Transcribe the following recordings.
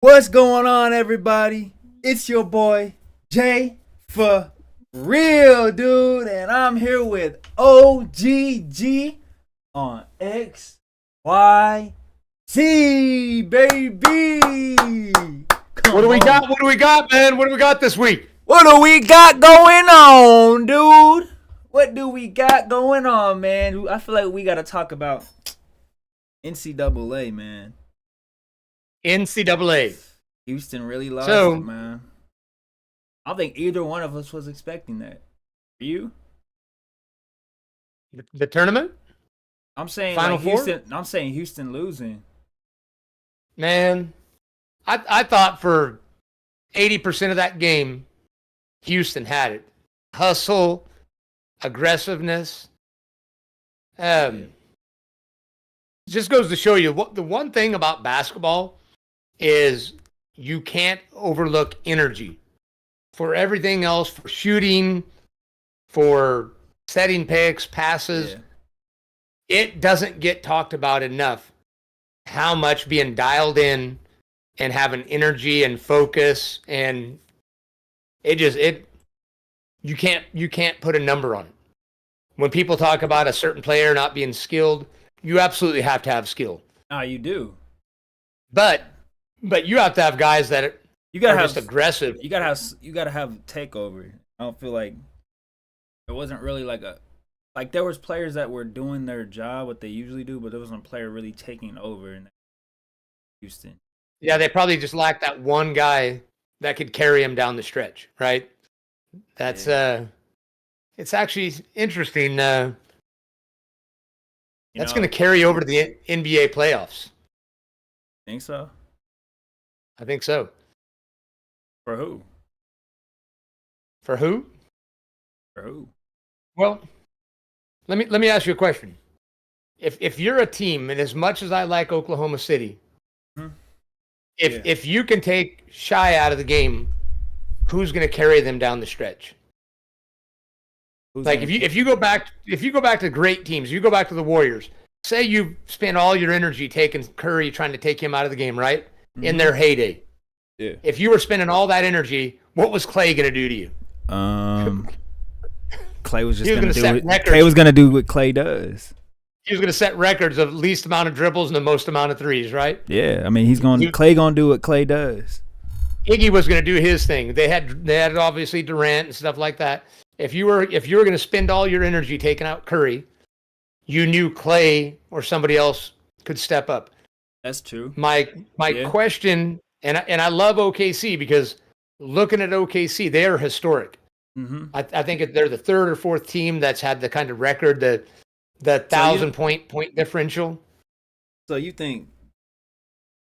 What's going on, everybody? It's your boy Jay for real, dude, and I'm here with OGG on XYZ, baby. What do we got? What do we got, man? What do we got this week? What do we got going on, dude? What do we got going on, man? I feel like we got to talk about NCAA, man. NCAA. Houston really lost it, man. I don't think either one of us was expecting that. You? The tournament? I'm saying Final like Four? Houston. I'm saying Houston losing. Man, I thought for 80% of that game, Houston had it. Hustle, aggressiveness. Just goes to show you what the one thing about basketball is you can't overlook energy. For everything else, for shooting, for setting picks, passes, it doesn't get talked about enough how much being dialed in and having energy and focus, and you can't put a number on it. When people talk about a certain player not being skilled, you absolutely have to have skill. Ah, you do. But you have to have guys that You gotta are have just aggressive. You gotta have takeover. I don't feel like it wasn't really like there was players that were doing their job what they usually do, but there wasn't a player really taking over in Houston. Yeah, they probably just lacked that one guy that could carry him down the stretch, right? That's it's actually interesting. That's going to carry over to the NBA playoffs. Think so? I think so. For who? For who? For who? Well, let me ask you a question. If you're a team, and as much as I like Oklahoma City, if you can take Shy out of the game, who's going to carry them down the stretch? If you go back to great teams, you go back to the Warriors. Say you spend all your energy taking Curry, trying to take him out of the game, right? In their heyday. Yeah. If you were spending all that energy, what was Clay going to do to you? Clay was just going to do it. Clay was going to do what Clay does. He was going to set records of least amount of dribbles and the most amount of threes, right? Yeah, I mean Clay going to do what Clay does. Iggy was going to do his thing. They had obviously Durant and stuff like that. If you were going to spend all your energy taking out Curry, you knew Clay or somebody else could step up. That's true. My question, and I love OKC because looking at OKC, they are historic. Mm-hmm. I think they're the third or fourth team that's had the kind of record, the 1,000 point differential. So you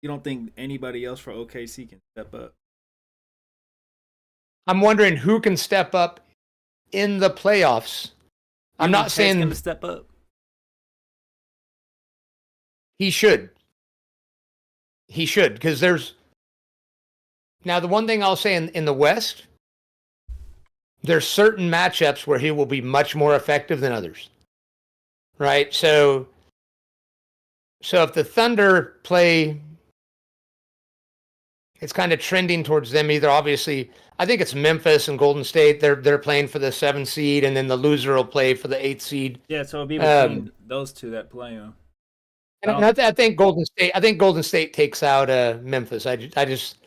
don't think anybody else for OKC can step up? I'm wondering who can step up in the playoffs. I'm not saying going to step up. He should, because there's now the one thing I'll say in the West, there's certain matchups where he will be much more effective than others, right? So if the Thunder play, it's kind of trending towards them. Either obviously, I think it's Memphis and Golden State. They're playing for the 7th seed, and then the loser will play for the 8th seed. Yeah, so it'll be between those two that play them. And I think Golden State. I think Golden State takes out Memphis. I just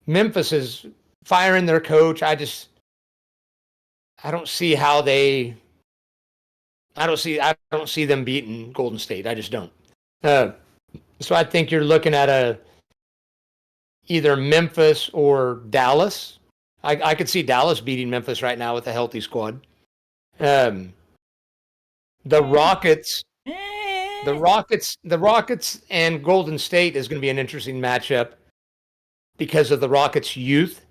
Memphis is firing their coach. I don't see how they. I don't see them beating Golden State. I just don't. So I think you're looking at either Memphis or Dallas. I could see Dallas beating Memphis right now with a healthy squad. The Rockets. The Rockets and Golden State is going to be an interesting matchup because of the Rockets' youth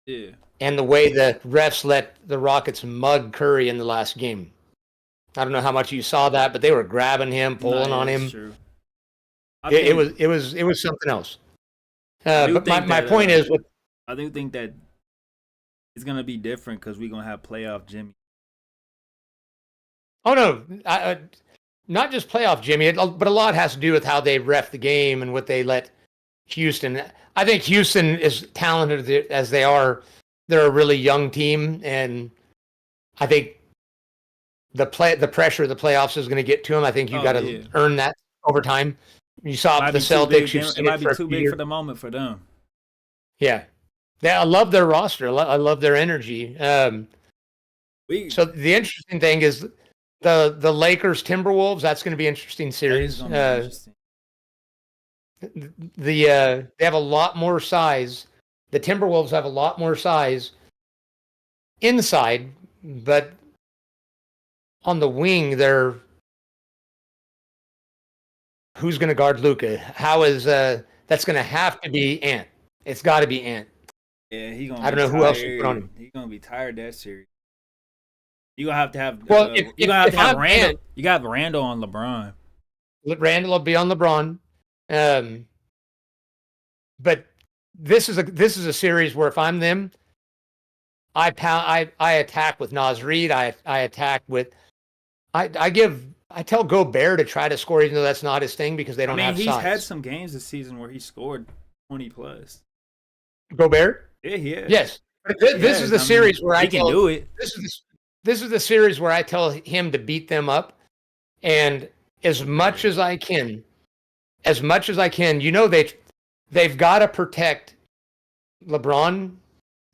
and the way the refs let the Rockets mug Curry in the last game. I don't know how much you saw that, but they were grabbing him, pulling on him. True. It was something else. But my point is, I do think that it's going to be different because we're going to have playoff Jimmy. Oh no. Not just playoff Jimmy, but a lot has to do with how they ref the game and what they let Houston. I think Houston is talented as they are. They're a really young team, and I think the pressure of the playoffs is going to get to them. I think you got to earn that over time. You saw the Celtics. It might be too big for the moment for them. Yeah. I love their roster. I love their energy. So the interesting thing is the Lakers Timberwolves. That's going to be an interesting series. They have a lot more size. The Timberwolves have a lot more size inside, but on the wing, who's going to guard Luka? How is that's going to have to be Ant? It's got to be Ant. Yeah, he gonna. I don't know who else you put on him. He's gonna be tired that series. You gonna have to have. Well, you gonna have to have Randall. You got Randall on LeBron. Randall will be on LeBron. But this is a series where if I'm them, I attack with Naz Reid. I attack with. I tell Gobert to try to score even though that's not his thing because they don't have size. He's had some games this season where he scored 20 plus. Gobert? Yeah, he is. Yes. This is the series where he can do it. This is the series where I tell him to beat them up, and as much as I can, they've got to protect LeBron.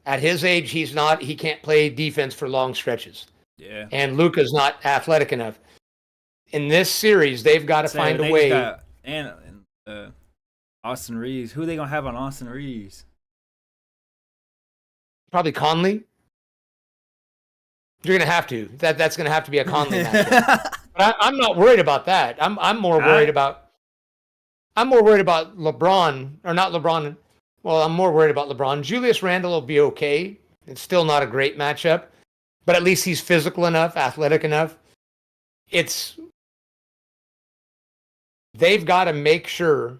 At his age, he can't play defense for long stretches. Yeah. And Luka's not athletic enough. In this series, they've got to find a way. Austin Reeves. Who are they gonna have on Austin Reeves? Probably Conley. You're gonna have to. That's gonna have to be a Conley matchup. But I'm not worried about that. I'm more worried about LeBron, or not LeBron. Well, I'm more worried about LeBron. Julius Randle will be okay. It's still not a great matchup, but at least he's physical enough, athletic enough. They've got to make sure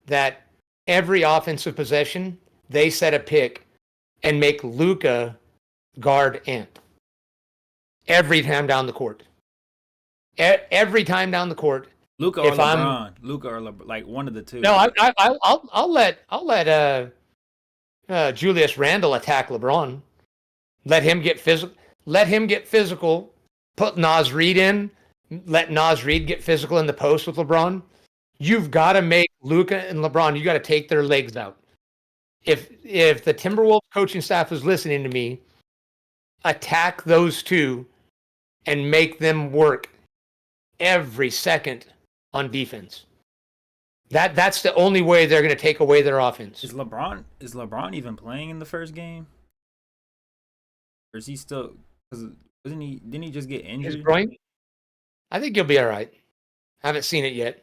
that every offensive possession they set a pick and make Luka guard Ant every time down the court. Every time down the court. Luka or LeBron. Luka or LeBron, like one of the two. No, I'll let Julius Randle attack LeBron. Let him get physical. Put Naz Reid in. Let Naz Reid get physical in the post with LeBron. You've got to make Luka and LeBron. You got to take their legs out. If the Timberwolves coaching staff is listening to me, attack those two and make them work every second on defense. That's the only way they're going to take away their offense. Is LeBron even playing in the first game? Or is he still? Because didn't he just get injured? His groin? I think he'll be all right. Haven't seen it yet.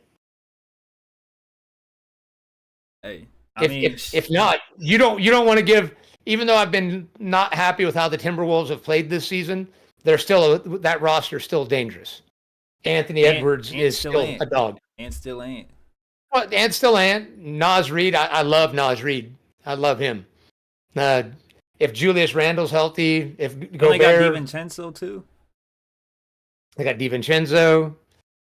Hey, if not, you don't want to give. Even though I've been not happy with how the Timberwolves have played this season, that roster is still dangerous. Anthony Edwards is still a dog. And still Ant. Well, and still Ant. Naz Reid, I love Naz Reid. I love him. If Julius Randle's healthy, if Gobert, they got DiVincenzo too. They got DiVincenzo,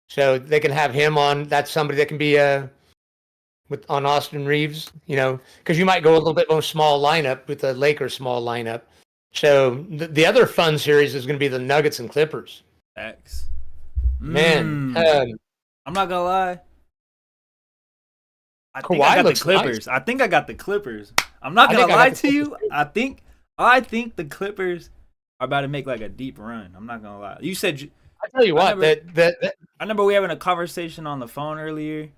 so they can have him on. That's somebody that can be on Austin Reeves, because you might go a little bit more small lineup with the Lakers small lineup. So the other fun series is going to be the Nuggets and Clippers. X. Man, I'm not gonna lie. I think I got the Clippers. Nice. I think I got the Clippers. I'm not gonna lie to you. I think the Clippers are about to make like a deep run. I'm not gonna lie. You said. I tell you what. I remember we having a conversation on the phone earlier,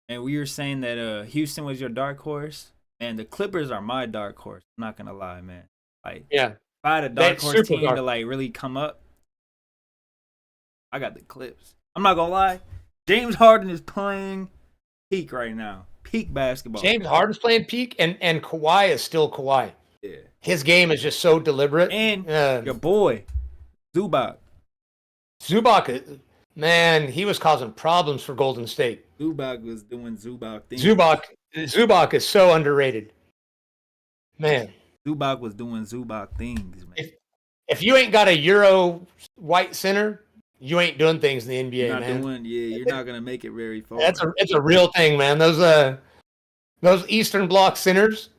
and we were saying that Houston was your dark horse, and the Clippers are my dark horse. I'm not gonna lie, man. Like, yeah, if I had a dark horse team to like really come up, I got the Clips. I'm not gonna lie. James Harden is playing peak right now. Peak basketball. James Harden's playing peak, and Kawhi is still Kawhi. Yeah. His game is just so deliberate. And your boy, Zubac. Zubac, man, he was causing problems for Golden State. Zubac was doing Zubac things. Zubac is so underrated. Man. Zubac was doing Zubac things, man. If you ain't got a Euro white center, you ain't doing things in the NBA, you're not going to make it very far. It's a real thing, man. Those Those Eastern Bloc centers,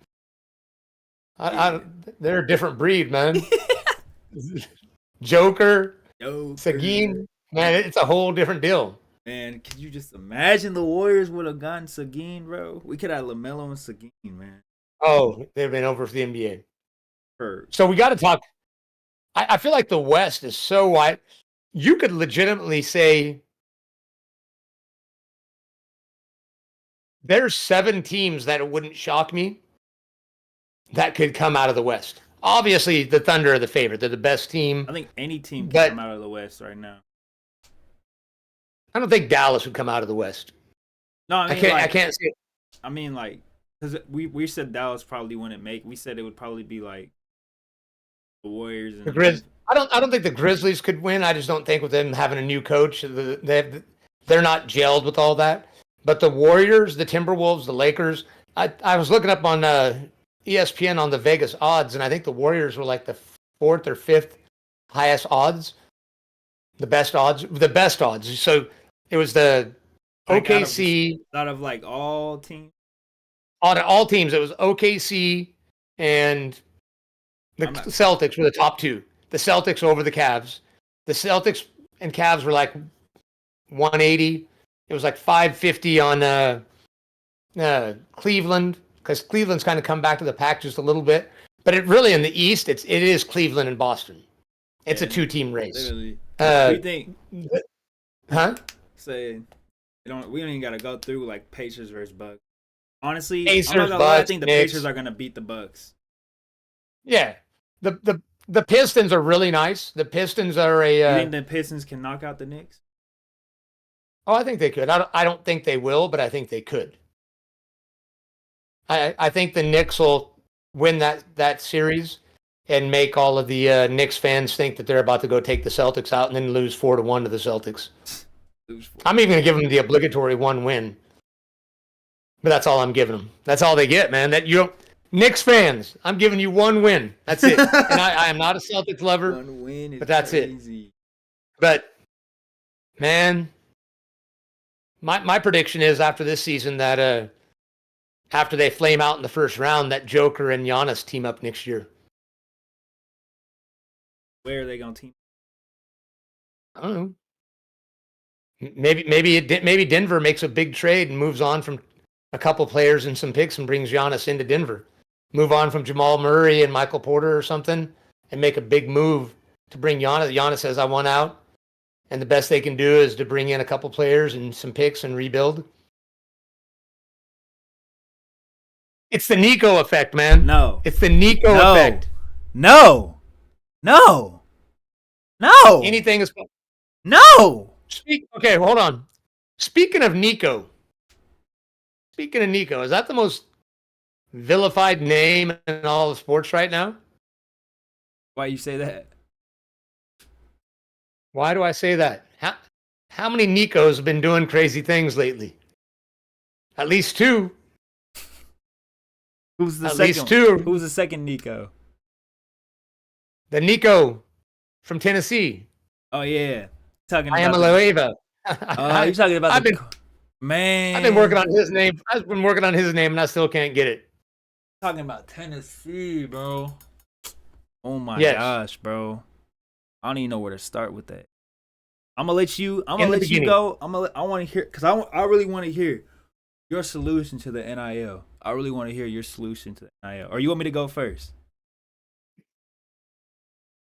they're a different breed, man. Joker, Seguin, man, it's a whole different deal. Man, could you just imagine the Warriors would have gotten Seguin, bro? We could have LaMelo and Seguin, man. Oh, they've been over for the NBA. For So we got to talk. I feel like the West is so wide. You could legitimately say there's 7 teams that it wouldn't shock me that could come out of the West. Obviously, the Thunder are the favorite. They're the best team. I think any team can come out of the West right now. I don't think Dallas would come out of the West. No, I mean, I can't see it. I mean, like, because we said Dallas probably wouldn't make. We said it would probably be like the Warriors and the Grizz. I don't think the Grizzlies could win. I just don't think with them having a new coach, they're not gelled with all that. But the Warriors, the Timberwolves, the Lakers. I was looking up on ESPN on the Vegas odds, and I think the Warriors were like the 4th or 5th highest odds. The best odds. So it was the OKC. Out of like all teams? Out of all teams, it was OKC and the Celtics were the top 2. The Celtics over the Cavs. The Celtics and Cavs were like 180. It was like 550 on Cleveland, because Cleveland's kind of come back to the pack just a little bit. But it really in the East, it is Cleveland and Boston. It's a 2-team race. Literally. What do you think? Huh? Say, we don't even got to go through like Pacers versus Bucks. Honestly, Pacers, I'm not gonna lie, I Bucks, think the Knicks. Pacers are gonna beat the Bucks. Yeah, the Pistons are really nice. The Pistons are a. You think the Pistons can knock out the Knicks? Oh, I think they could. I don't think they will, but I think they could. I think the Knicks will win that series and make all of the Knicks fans think that they're about to go take the Celtics out and then lose 4-1 to the Celtics. I'm even going to give them the obligatory 1 win. But that's all I'm giving them. That's all they get, man. Knicks fans, I'm giving you 1 win. That's it. And I am not a Celtics lover. 1 win is but that's crazy. it. But, man, my prediction is after this season that after they flame out in the first round, that Joker and Giannis team up next year. Where are they going to team? I don't know. Maybe Denver makes a big trade and moves on from a couple players and some picks and brings Giannis into Denver. Move on from Jamal Murray and Michael Porter or something and make a big move to bring Giannis. Giannis says, I want out. And the best they can do is to bring in a couple players and some picks and rebuild. It's the Nico effect, man. No. It's the Nico effect. No. Anything is... No. Okay, hold on. Speaking of Nico, is that the most vilified name in all of sports right now? Why you say that? Why do I say that? How many Nicos have been doing crazy things lately? At least 2. Who's the At second? least 2. Who's the second Nico? The Nico from Tennessee. Oh yeah, talking. I am a Loeva. You're talking about man. I've been working on his name. I've been working on his name, and I still can't get it. Talking about Tennessee, bro. Oh my gosh, bro. I don't even know where to start with that. I'm gonna let you go. I want to hear because I really want to hear your solution to the NIL. I really want to hear your solution to the NIL. Or you want me to go first?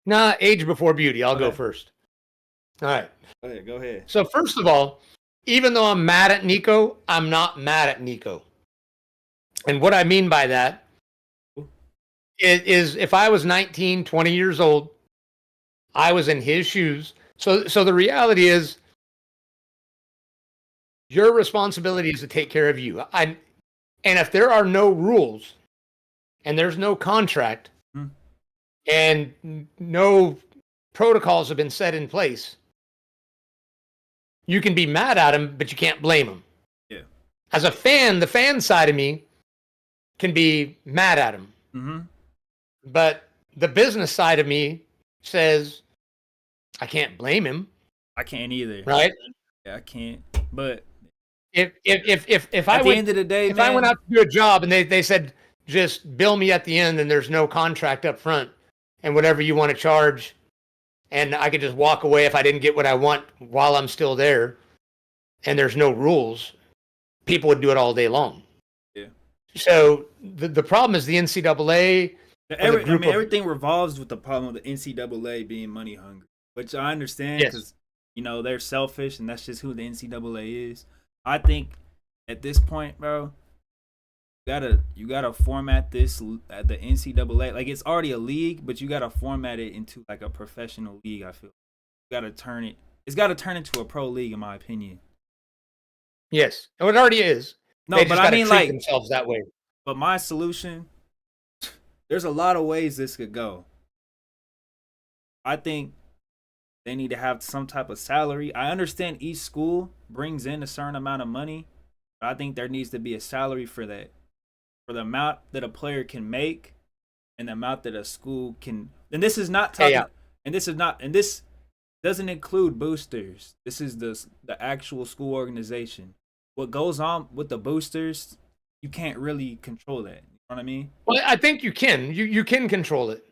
Nah, age before beauty. I'll go first. All right. Go ahead. So first of all, even though I'm mad at Nico, I'm not mad at Nico. And what I mean by that is if I was 19, 20 years old, I was in his shoes. So the reality is your responsibility is to take care of you. And if there are no rules and there's no contract and no protocols have been set in place, you can be mad at him, but you can't blame him. Yeah. As a fan, the fan side of me can be mad at him. Mm-hmm. But the business side of me says, I can't blame him. I can't either. Right? Yeah, I can't. But if At the end of the day, if I went man, out to do a job and they said just bill me at the end and there's no contract up front and whatever you want to charge, and I could just walk away if I didn't get what I want while I'm still there, and there's no rules, people would do it all day long. Yeah. So the problem is the NCAA. Everything revolves with the problem of the NCAA being money hungry, which I understand because they're selfish and that's just who the NCAA is. I think at this point, bro, you gotta format this at the NCAA. Like it's already a league, but you gotta format it into like a professional league. I feel you gotta turn it. It's gotta turn into a pro league, in my opinion. Yes, it already is. No, they but I mean, like themselves that way. But my solution, there's a lot of ways this could go. I think they need to have some type of salary. I understand each school brings in a certain amount of money, but I think there needs to be a salary for that. For the amount that a player can make and the amount that a school can. And this is not talking and this doesn't include boosters. This is the actual school organization. What goes on with the boosters, you can't really control that. You know what I mean? Well, I think you can. You can control it.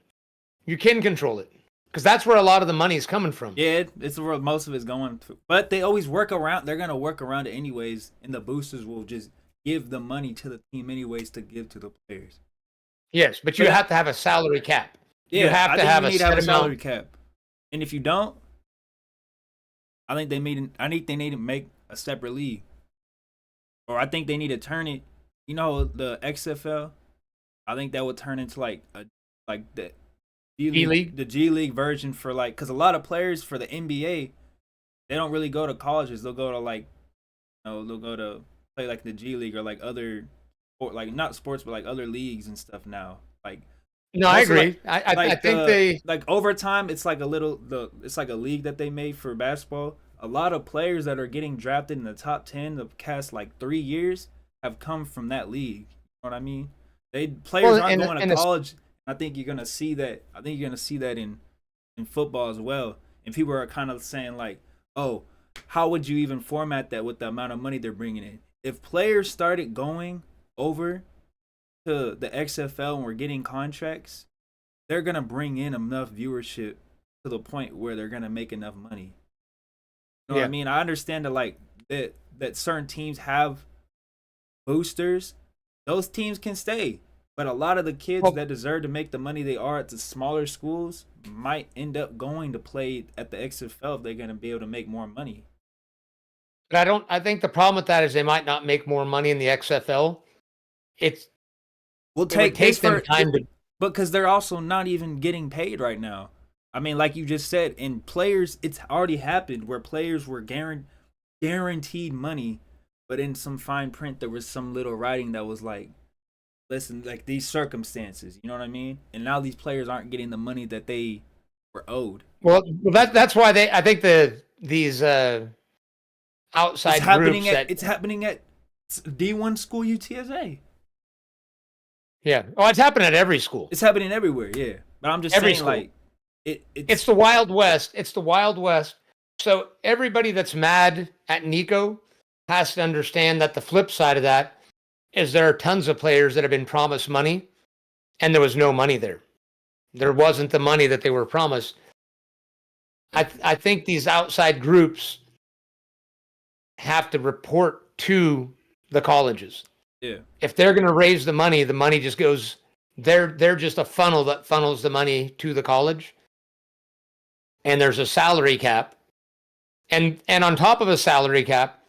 You can control it. Because that's where a lot of the money is coming from. Yeah, it's where most of it's going to. But they always work around. They're going to work around it anyways. And the boosters will just give the money to the team anyways to give to the players. Yes, but you have to have a salary cap. Yeah, you have to have a salary cap. And if you don't, I think they need to make a separate league. Or I think they need to turn it, the XFL. I think that would turn into like the G League, the G League version for because a lot of players for the NBA, they don't really go to colleges. They'll go to they'll go to play like the G League or like other, or like not sports but like other leagues and stuff now. No, I agree. I think over time it's like it's like a league that they made for basketball. A lot of players that are getting drafted in the top 10 the past 3 years have come from that league. You know what I mean? Players aren't going to college. I think you're gonna see that. I think you're gonna see that in football as well. And people are kind of saying "Oh, how would you even format that with the amount of money they're bringing in?" If players started going over to the XFL and we're getting contracts, they're gonna bring in enough viewership to the point where they're gonna make enough money. You know what I mean? I understand that certain teams have boosters. Those teams can stay. But a lot of the kids that deserve to make the money they are at the smaller schools might end up going to play at the XFL if they're going to be able to make more money. But I think the problem with that is they might not make more money in the XFL. It would take them time to. Because they're also not even getting paid right now. I mean, like you just said, in players, it's already happened where players were guaranteed money, but in some fine print, there was some little writing that was listen, these circumstances, you know what I mean? And now these players aren't getting the money that they were owed. Well, that's why I think these outside groups it's happening at D1 school UTSA. Yeah. Oh, it's happening at every school. It's happening everywhere, yeah. But I'm just saying, it's the Wild West. It's the Wild West. So everybody that's mad at Nico has to understand that the flip side of that is there are tons of players that have been promised money and there was no money there. There wasn't the money that they were promised. I think these outside groups have to report to the colleges. Yeah. If they're going to raise the money just goes, they're just a funnel that funnels the money to the college. And there's a salary cap. And on top of a salary cap,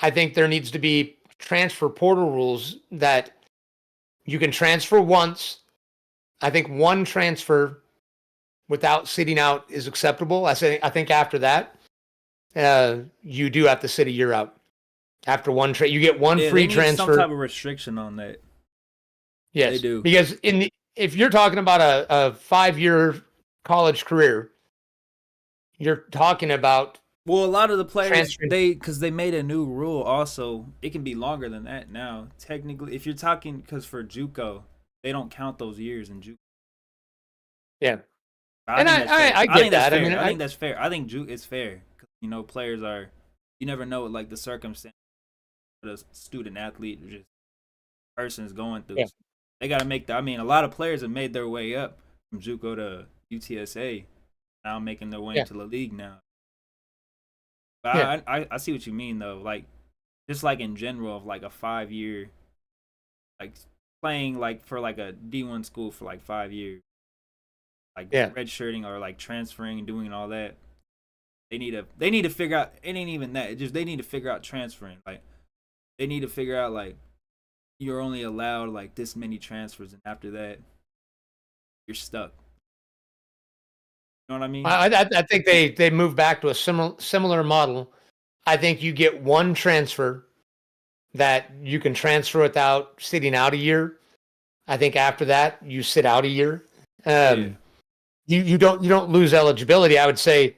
I think there needs to be transfer portal rules that you can transfer once. I think one transfer without sitting out is acceptable. I think after that, you do have to sit a year out. After one you get one free transfer. Some type of restriction on that. Yes, they do. Because if you're talking about a 5-year college career, you're talking about. Well, a lot of the players, because they made a new rule also, it can be longer than that now. Technically, if you're talking, because for JUCO, they don't count those years in JUCO. Yeah. I think that's fair. I think that's fair. I think it's fair. Players are, you never know what the circumstance. what a student athlete or just person is going through. Yeah. So they got to make the. I mean, a lot of players have made their way up from JUCO to UTSA, now making their way into the league now. But I see what you mean though. Like just like in general of like a 5-year, like playing like for like a D1 school for like 5 years, like redshirting or like transferring and doing all that. They need to figure out. It ain't even that. It just they need to figure out transferring. Like they need to figure out like you're only allowed like this many transfers, and after that, you're stuck. You know what I mean? I think they move back to a similar model. I think you get one transfer that you can transfer without sitting out a year. I think after that you sit out a year. You don't lose eligibility. I would say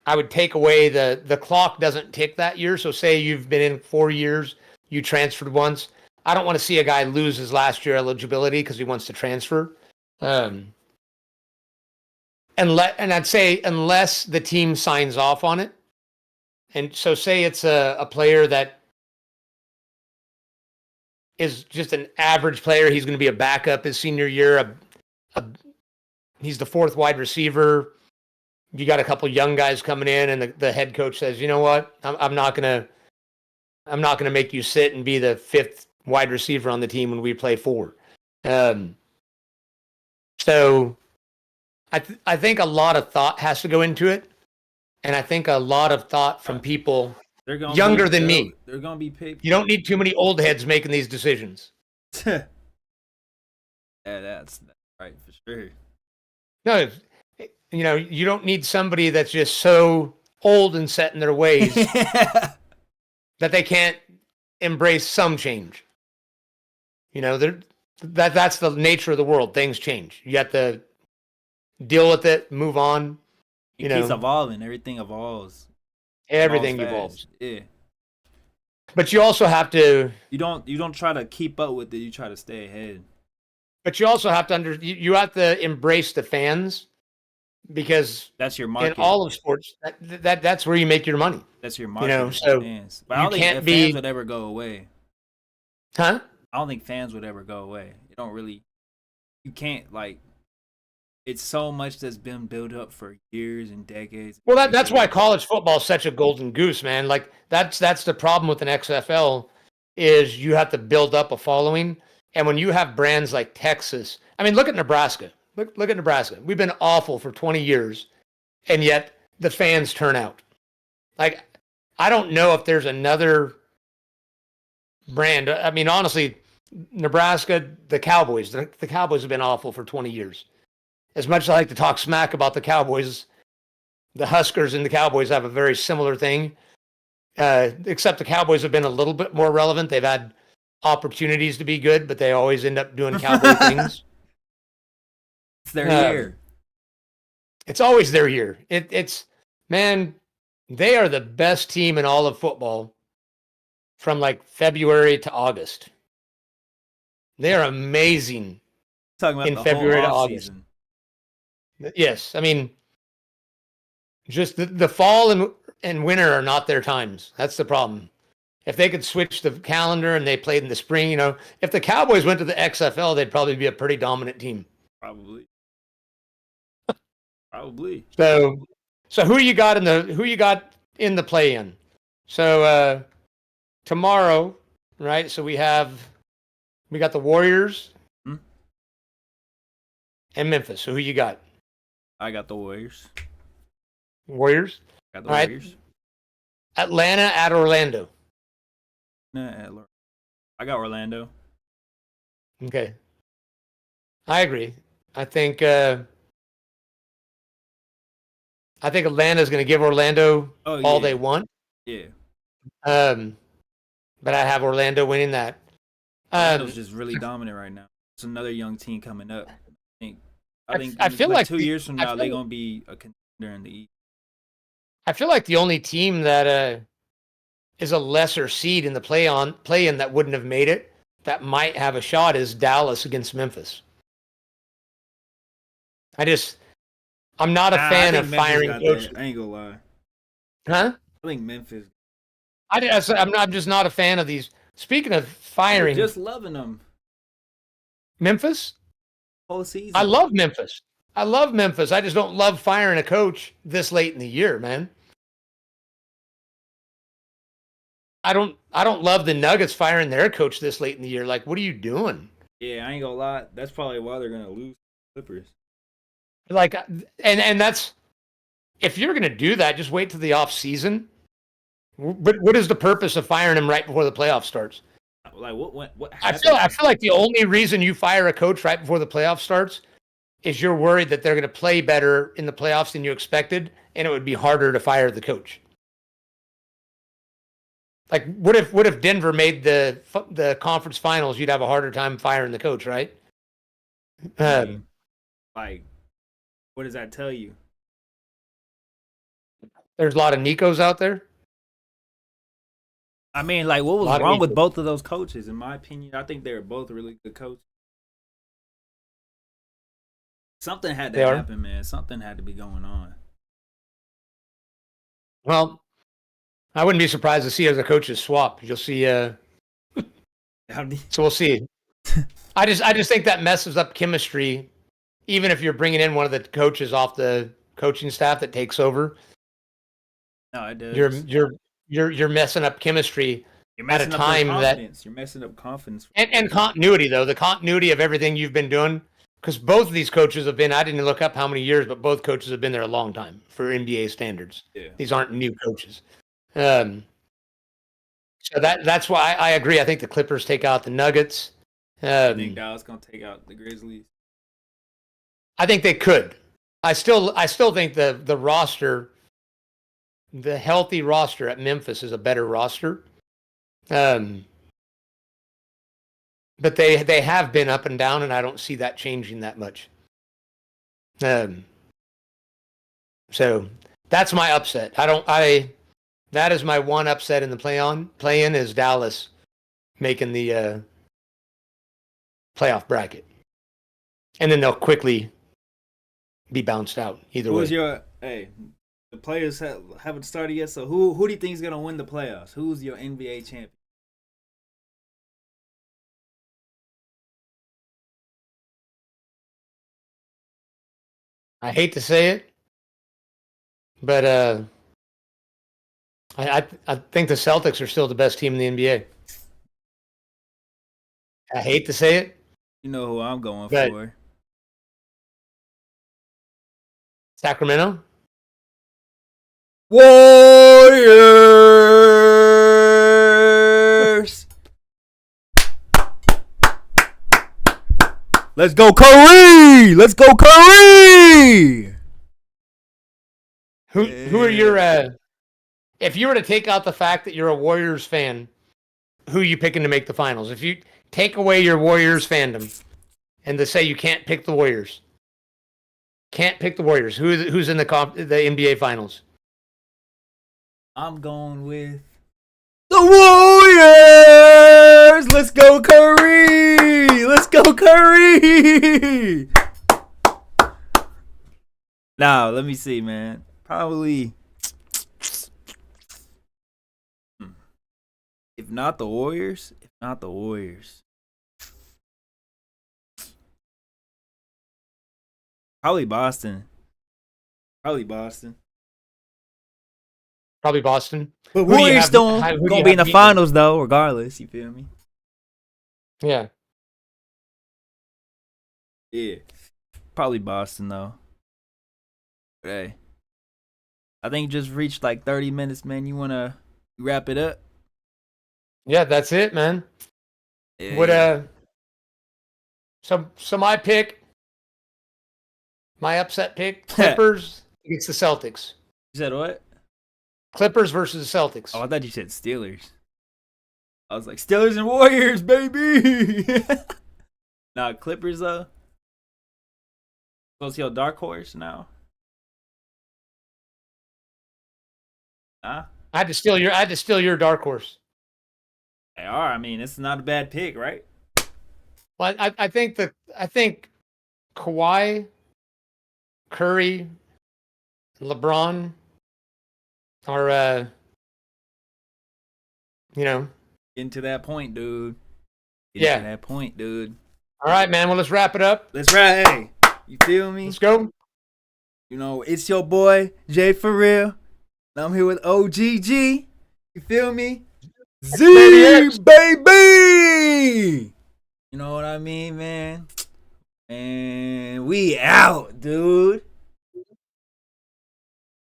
I would take away the clock doesn't tick that year. So say you've been in 4 years, you transferred once. I don't want to see a guy lose his last year eligibility because he wants to transfer. And I'd say unless the team signs off on it. And so say it's a player that is just an average player. He's going to be a backup his senior year. He's the fourth wide receiver. You got a couple young guys coming in, and the head coach says, "You know what? I'm not gonna make you sit and be the fifth wide receiver on the team when we play 4." So I think a lot of thought has to go into it, and I think a lot of thought from people younger than me. They're gonna be paid. You don't need too many old heads making these decisions. Yeah, that's right for sure. No, you don't need somebody that's just so old and set in their ways that they can't embrace some change. That's the nature of the world. Things change. You have to deal with it, move on. It keeps evolving. Everything evolves. Everything evolves. Yeah. But you also have to. You don't try to keep up with it. You try to stay ahead. But you also have to you have to embrace the fans, because that's your market. In all of sports, that's where you make your money. That's your market. So fans. But I don't think fans would ever go away. Huh? I don't think fans would ever go away. You can't like. It's so much that's been built up for years and decades. Well, that's why college football is such a golden goose, man. Like that's the problem with an XFL is you have to build up a following. And when you have brands like Texas, I mean, look at Nebraska. Look at Nebraska. We've been awful for 20 years, and yet the fans turn out. Like, I don't know if there's another brand. I mean, honestly, Nebraska, the Cowboys. The Cowboys have been awful for 20 years. As much as I like to talk smack about the Cowboys, the Huskers and the Cowboys have a very similar thing, except the Cowboys have been a little bit more relevant. They've had opportunities to be good, but they always end up doing Cowboy things. It's their year. It's always their year. It's man, they are the best team in all of football from like February to August. They are amazing. Talking about in the February whole to August. Season. Yes, I mean, just the fall and winter are not their times. That's the problem. If they could switch the calendar and they played in the spring, if the Cowboys went to the XFL, they'd probably be a pretty dominant team. Probably. So who you got in the play-in? So tomorrow, right? So we got the Warriors and Memphis. So who you got? I got the Warriors. Warriors? Got the Warriors. Atlanta at Orlando. I got Orlando. Okay. I agree. I think Atlanta's going to give Orlando all they want. Yeah. But I have Orlando winning that. Orlando's just really dominant right now. It's another young team coming up. I feel like 2 years from now they're going to be a contender in the East. I feel like the only team that is a lesser seed in the play-in that wouldn't have made it, that might have a shot, is Dallas against Memphis. I'm not a fan of firing coaches. I ain't gonna lie. Huh? I think Memphis. I'm just not a fan of these. Speaking of You're firing, just loving them Memphis. whole I season. love Memphis. I love Memphis. I just don't love firing a coach this late in the year, man. I don't love the Nuggets firing their coach this late in the year. Like, what are you doing? Yeah, I ain't gonna lie. That's probably why they're gonna lose Clippers. Like, and that's if you're gonna do that, just wait till the off season. But what is the purpose of firing him right before the playoff starts? Like what I happened? feel like the only reason you fire a coach right before the playoff starts is you're worried that they're going to play better in the playoffs than you expected, and it would be harder to fire the coach. Like, what if Denver made the conference finals? You'd have a harder time firing the coach, right? I mean, like, what does that tell you? There's a lot of Nikos out there. I mean, like, what was wrong with both of those coaches? In my opinion, I think they were both really good coaches. Something had to happen, man. Something had to be going on. Well, I wouldn't be surprised to see as the coaches swap. You'll see. So we'll see. I just think that messes up chemistry. Even if you're bringing in one of the coaches off the coaching staff that takes over, no, it does. You're messing up chemistry at a time that you're messing up confidence and continuity though. The continuity of everything you've been doing, because both of these coaches have been. I didn't look up how many years, but both coaches have been there a long time for NBA standards. Yeah. These aren't new coaches. So that's why I agree. I think the Clippers take out the Nuggets. I think Dallas gonna take out the Grizzlies. I think they could. I still think the roster, the healthy roster at Memphis is a better roster. But they have been up and down, and I don't see that changing that much. So that's my upset. That is my one upset in the play-in is Dallas making the playoff bracket. And then they'll quickly be bounced out either way. The players haven't started yet, so who do you think is gonna win the playoffs? Who's your NBA champion? I hate to say it, but I think the Celtics are still the best team in the NBA. I hate to say it. You know who I'm going for. Sacramento? Warriors! Let's go Curry! Let's go Curry! Who are your if you were to take out the fact that you're a Warriors fan, who are you picking to make the finals? If you take away your Warriors fandom and to say you can't pick the Warriors. Can't pick the Warriors. Who's in the NBA finals? I'm going with the Warriors! Let's go Curry! Let's go Curry! Now, let me see, man. Probably if not the Warriors. Probably Boston. But Warriors still gonna be in the finals, though, regardless. You feel me? Yeah. Yeah. Probably Boston, though. But hey, I think you just reached like 30 minutes, man. You wanna wrap it up? Yeah, that's it, man. Yeah. So my pick, my upset pick, Clippers against the Celtics. You said what? Clippers versus the Celtics. Oh, I thought you said Steelers. I was like, Steelers and Warriors, baby. Nah, Clippers though. What's your dark horse now? Huh? I had to steal your dark horse. They are. I mean, it's not a bad pick, right? Well, I think Kawhi, Curry, LeBron are you know. Getting to that point, dude. Yeah. To that point, dude. All right, man. Well, let's wrap it up. Let's ride. Hey, you feel me? Let's go. You know, it's your boy, Jay for real. And I'm here with OGG. You feel me? Z, baby! You know what I mean, man? And we out, dude.